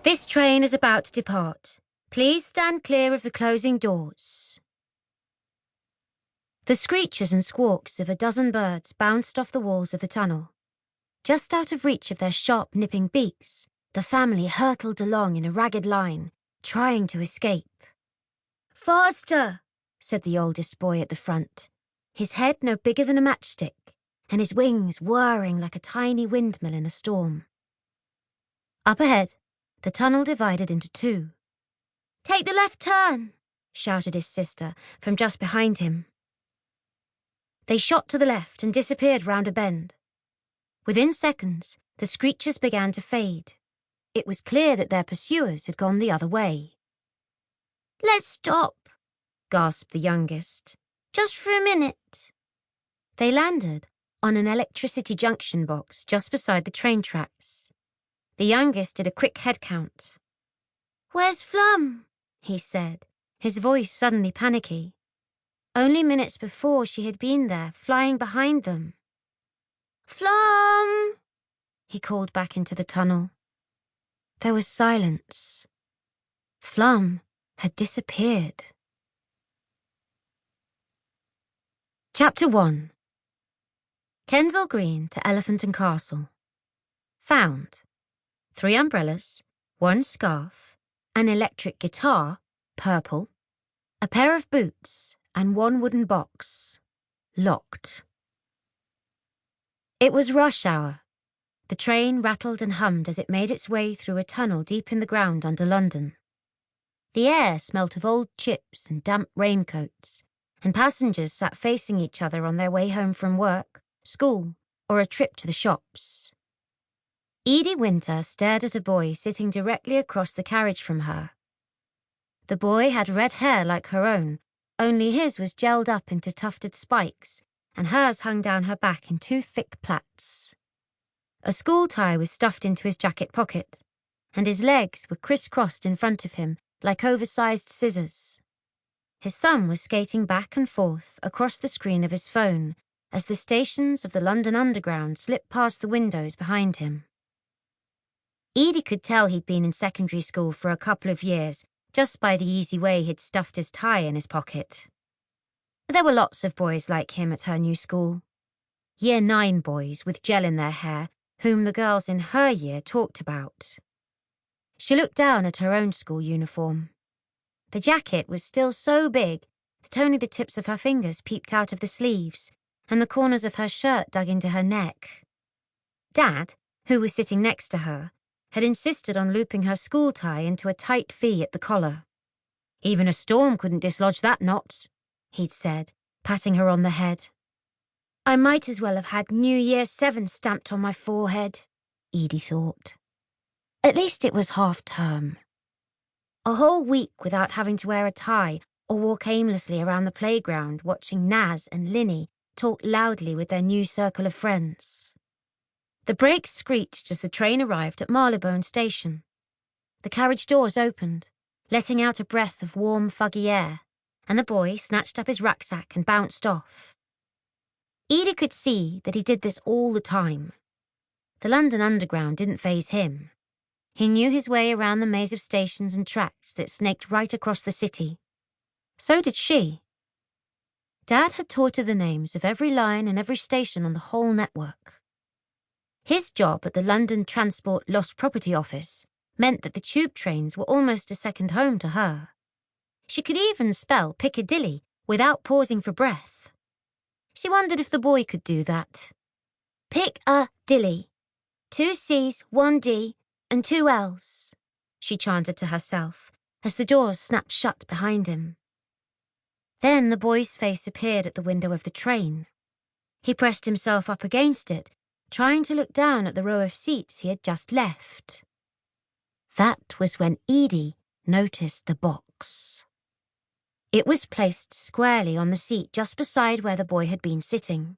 This train is about to depart. Please stand clear of the closing doors. The screeches and squawks of a dozen birds bounced off the walls of the tunnel. Just out of reach of their sharp nipping beaks, the family hurtled along in a ragged line, trying to escape. "Faster!" said the oldest boy at the front, his head no bigger than a matchstick, and his wings whirring like a tiny windmill in a storm. Up ahead, the tunnel divided into two. "Take the left turn!" shouted his sister from just behind him. They shot to the left and disappeared round a bend. Within seconds, the screeches began to fade. It was clear that their pursuers had gone the other way. "Let's stop," gasped the youngest. "Just for a minute." They landed on an electricity junction box just beside the train tracks. The youngest did a quick head count. "Where's Flum?" he said, his voice suddenly panicky. Only minutes before she had been there, flying behind them. "Flum!" he called back into the tunnel. There was silence. Flum had disappeared. Chapter 1. Kensal Green to Elephant and Castle. Found 3 umbrellas, 1 scarf, an electric guitar, purple, a pair of boots, and 1 wooden box. Locked. It was rush hour. The train rattled and hummed as it made its way through a tunnel deep in the ground under London. The air smelt of old chips and damp raincoats, and passengers sat facing each other on their way home from work, school, or a trip to the shops. Edie Winter stared at a boy sitting directly across the carriage from her. The boy had red hair like her own, only his was gelled up into tufted spikes, and hers hung down her back in 2 thick plaits. A school tie was stuffed into his jacket pocket, and his legs were crisscrossed in front of him like oversized scissors. His thumb was skating back and forth across the screen of his phone as the stations of the London Underground slipped past the windows behind him. Edie could tell he'd been in secondary school for a couple of years just by the easy way he'd stuffed his tie in his pocket. There were lots of boys like him at her new school. Year 9 boys with gel in their hair, whom the girls in her year talked about. She looked down at her own school uniform. The jacket was still so big that only the tips of her fingers peeped out of the sleeves, and the corners of her shirt dug into her neck. Dad, who was sitting next to her, had insisted on looping her school tie into a tight V at the collar. "Even a storm couldn't dislodge that knot," he'd said, patting her on the head. "I might as well have had New Year 7 stamped on my forehead," Edie thought. At least it was half-term. A whole week without having to wear a tie or walk aimlessly around the playground watching Naz and Linny talk loudly with their new circle of friends. The brakes screeched as the train arrived at Marylebone Station. The carriage doors opened, letting out a breath of warm, fuggy air, and the boy snatched up his rucksack and bounced off. Edie could see that he did this all the time. The London Underground didn't faze him. He knew his way around the maze of stations and tracks that snaked right across the city. So did she. Dad had taught her the names of every line and every station on the whole network. His job at the London Transport Lost Property Office meant that the tube trains were almost a second home to her. She could even spell Piccadilly without pausing for breath. She wondered if the boy could do that. Pick-a-dilly. 2 C's, 1 D, and 2 L's, she chanted to herself as the doors snapped shut behind him. Then the boy's face appeared at the window of the train. He pressed himself up against it, trying to look down at the row of seats he had just left. That was when Edie noticed the box. It was placed squarely on the seat just beside where the boy had been sitting.